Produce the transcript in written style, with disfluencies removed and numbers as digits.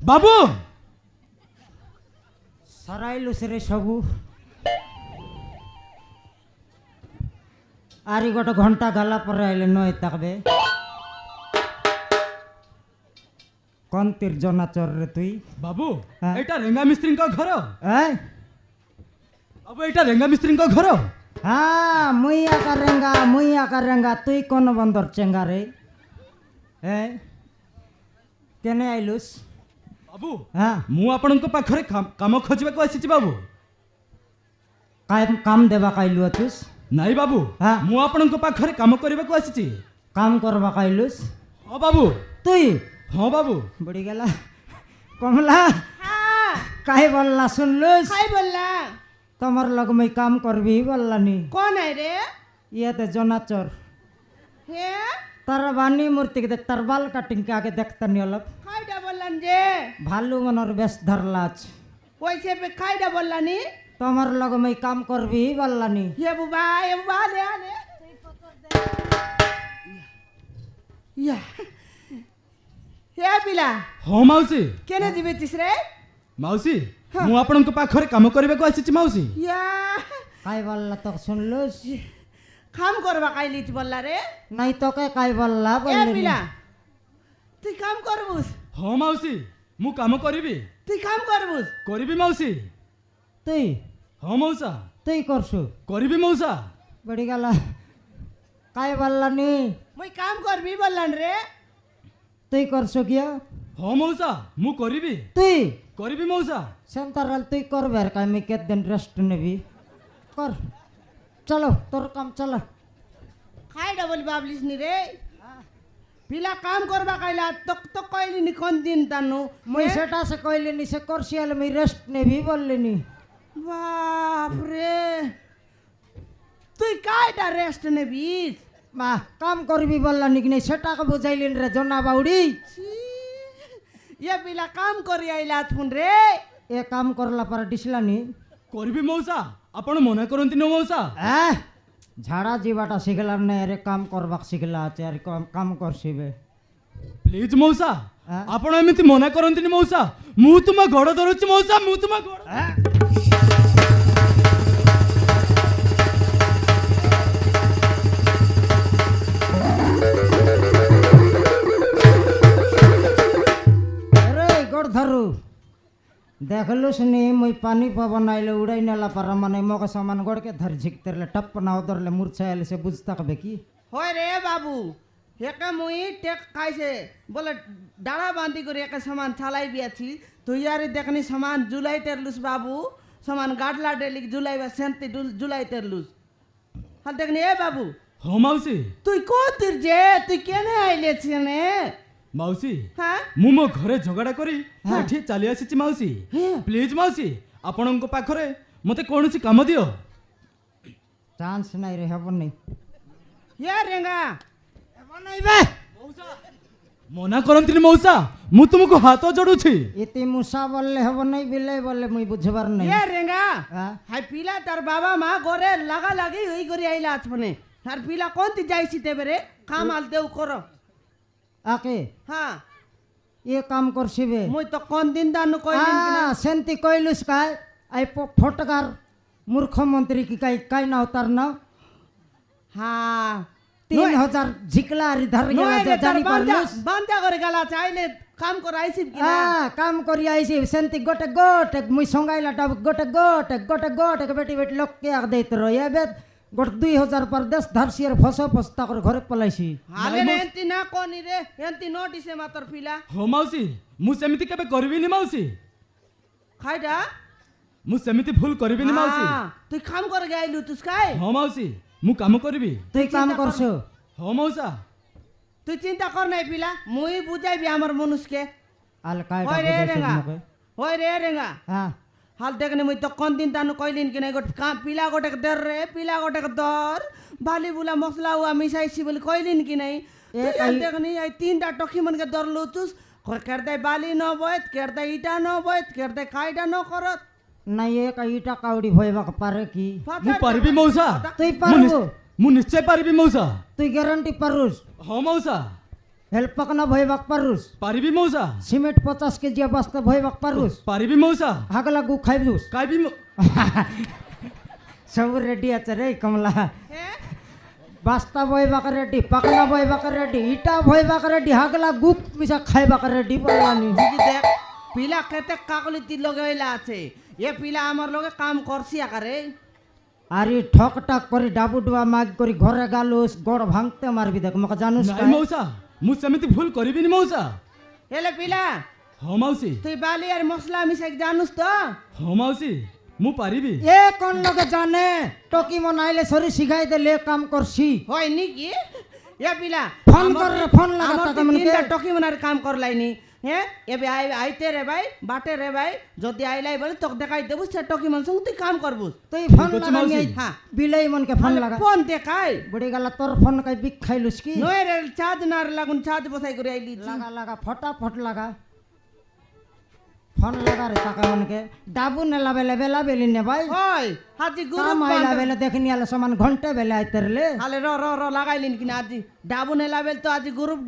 बाबू सराइलु से सबू आरी गोटे घंटा गला पर आइले नय तकबे कौन तिरजना चोर रे तुई बाबू हाँ? एटा रेंगा मिस्त्री का घर ए बाबू एटा रेंगा मिस्त्री का घर हाँ मुइया का रेंगा तुई कौन बंदर चेंगा रे ए केने आइलुस बाबू हाँ मु आपनक पाखरे काम खोजबा को आसीची बाबू काम देवा काइलु अछुस नहीं बाबू हाँ? मु आपनक पाखरे काम करबा को आसीची काम करवा काइलुस हां बाबू तुई हां बाबू बड़ी गेला कमला हाँ काहे बोलला सुनलुस काय बोलला तमर लग में काम करबी बोलला नी कौन है रे ये तो जोनाचोर हे तार बानी मूर्ति के देख तार बाल कटिंग के आगे देखता नहीं अलग खाइडा बोलन जे भालू मनर बेस धरलाच वैसे पे खाइडा बोलनी तमर लग में काम करबी बोलला नी ये बुबा ले आले या हे बिला हां मौसी केने दिबे तिसरे मौसी मु आपनक पाखरे काम करबा को आसीची मौसी या काय बोलला तो सुनलुस काम करबा काइली ती बोलला रे नहीं तो के काय बोलला ए बोलले बिला तू काम करबुस हां मौसी मु काम करबी तू काम करबुस करबी मौसी तुई हां मौसा तुई करसु करबी मौसा बड़ी गला काय बोलला नी मुई काम करबी बोलन रे तुई करसु किया हां मौसा मु करबी तुई करबी मौसा सेंटरल तुई कर बेर का मैं के दिन रेस्ट नेबी कर चलो तोर काम चला खाइडा बोली बाबलिस नी रे पिला काम करबा काइला तो कइली नी कोन दिन तानु मैं सेटा से कहले नी से करसियल में रेस्ट नेबी बोलले नी बाप रे तुई काइडा रेस्ट ने बीस मा काम करबी बोलला नी नहीं सेटा को बुझाइलिन रे जोना बाउडी ये पिला काम करी आइला थुन रे ए काम करला पर डिसला नी करबी मौसा आपण मना करंती न मौसा ए ଝାଡ଼ା ଯିବାଟା ଶିଖିଲାର ନାହିଁ ଆରେ କାମ କରବାକୁ ଶିଖିଲା ଅଛି ଆରେ କାମ କରସିବେ ପ୍ଲିଜ ମଉସା ଆ? ଆପଣ ଏମିତି ମନା କରନ୍ତୁନି ମଉସା ମୁଁ ତୁମ ଗୋଡ଼ ଧରୁଛି ମଉସା ମୁଁ ତୁମ ଗୋଡ଼ अरे गोड़ धरू देखलु सुनी मुई पानी पवन आइले उड़ाई नेला पर माने मोके सामान गोड़ के धर झिक तेरले टप ना उधरले मूर्छा आइले से बुझता कबे की হয় রে বাবু একে মুই টেক খাইছে বলে ডাড়া বাঁধি করে একে সমান ছালাই বিয়াছি তুই আরে দেখনি সমান জুলাই তেরলুস বাবু সমান গাডলা ডেলিক জুলাই বা সেন্তি জুলাই তেরলুস হাল দেখনি এ বাবু ହଁ ମାଉସୀ তুই কোতির যে তুই কেনে আইলেছি নে ମାଉସୀ হ্যাঁ ମୁଁ ମୋ ଘରେ ଝଗଡ଼ା କରି ଏଠି ଚାଲି ଆସିଛି ମାଉସୀ ହଁ। ପ୍ଲିଜ ମାଉସୀ ଆପଣଙ୍କ ପାଖରେ ମୋତେ କୌଣସି କାମ ଦିଅ चांस नहीं रे हेबन नहीं এ রেঙ্গা हेबन नहीं बे ମନା କରନ୍ତୁନି ମଉସା ମୁଁ ତୁମକୁ ହାତ ଯୋଡୁଛି इति मुसा बोलले हेबन नहीं बिले बोलले मुई बुझबार नहीं এ রেঙ্গা हाँ? হাই পিলা তার বাবা মা ঘরে লাগা লাগি ওই করে আইলা আছপনে আর পিলা কোনটি যাইছি তেবে রে কাম আল দেউ করো आके হ্যাঁ ये काम करसिबे মুই তো কোন দিন দানু কইলিন কিনা सेंती कोइलुस काय आई फोटकार मूर्ख मंत्री की काई ना उतार ना হ্যাঁ 3000 झिकला रि धर गेला নয় রে তার जानी परलुस বান্দা করে গেলা চাইলে কাম করাইছি কিনা काम करी आइसी सेंती गोटे गोटे मुई संगाइला डाब गोटे गोटे गोटे गोटे के बेटी बेटी लोक के आग देत रो ये बेत गोटे 2000 पर 10 धरसियर फसो फसता कर घरे पलाइसी হালে রে এন্তি না কোনি রে এন্তি নোটিসে মাতর পিলা ହଁ ମାଉସୀ ମୁଁ ସେମିତି କେବେ କରିବିନି ମାଉସୀ খাইডা ମୁଁ ସେମିତି ଭୁଲ କରିବିନି ମାଉସୀ তুই কাম করে গাইলু তুই কাই ହଁ ମାଉସୀ ମୁଁ କାମ କରିବି তুই কাম করছো ହଁ মଉসা তুই চিন্তা কর নাই পিলা মুই বুঝাইবি আমার মনুষকে আল কাইটা ওই রে বুঝাইছে রেঙ্গা মকে ওই রে রেঙ্গা हां হাল দেখনি মুই তো কোন দিন তানু কইলিন কিনা গোট পিলা গোটে দর রে পিলা গোটে দর বালি বুলা মশলা হুয়া মিশাইছি বলে কইলিন কি নাই দেখনি এই তিনটা টকি মনকে দর লুচুস কেরদাই বালি ন বয়ত কেরদাই ইটা ন বয়ত কেরদাই কাইটা ন করত নাই এক ইটা কাউডি ভইবা পারে কি ମୁଁ ପାରିବି ମଉସା তুই পারবো ମୁଁ ନିଶ୍ଚୟ ପାରିବି ମଉସା তুই গ্যারান্টি পারুস ହଁ ମଉସା হেল্প না ভইবা পারুস ପାରିବି ମଉସା সিমেন্ট 50 কেজি বস্তা ভইবা পারুস ପାରିବି মଉসା হাগলা গু খাইবুস ଖାଇବି सब रेडी আছে রে কমলা হ্যাঁ বাস্তা বইবা রেডি পাকনা বইবা রেডি ইটা বইবা রেডি হাগলা গুক মিশা খাইবা রেডি বলানি দিদি দেখ পিলা কেতে কাকলিতি লগাইলা আছে এ পিলা আমার লগে কাম করছি আকারে আরে ঠক ঠাক করে ডাবুডুয়া মাগ করে ঘরে গালুস গড় ভাঙতে মারবি দেখ মকে জানুস ନାଇଁ ମଉସା ମୁଁ ସେମିତି ଭୁଲ କରିବିନି ମଉସା হেলে পিলা ହଁ মাଉସী তুই বালি আর মশলা মিশাই জানুস তো ହଁ মাউসী ମୁଁ ପାରିବି এ কোন লোকে জানে টকি মনাইলে সরি শিখাই দেলে কাম করছি হয় নাকি এ পিলা ফোন কর রে, ফোন লাগা আমার তাকে মনকে। তিনটা টকি মনার কাম করলাইনি হ্যাঁ এবে আইতে রে ভাই বাটে রে ভাই যদি আইলাই বলে তোকে দেখাই দেবো সে টকি মন সঙ্গে তুই কাম করবু তুই ফোন ঠিক আছে, লাগা মাউসী। হ্যাঁ বিলাই মনকে ফোন লাগা ফোন দেখাই বুড়ি গালা তোর ফোন কাই বিক খাইলুস কি নয় রে চাঁদ নার লাগুন চাঁদ বসাই করে আইলি লাগা লাগা ফটাফট লাগা ফোন লাগা রে টাকা মনকে ডাবু নেলা বেলে বেলা বেলি নে ভাই হয় হাজি গুরু কাম আইলা বেলে দেখনি আলে সমান ঘন্টা বেলে আইতেরলে হালে র র র লাগাইলিন কিনা আজি ডাবু নেলা বেল তো আজি গ্রুপ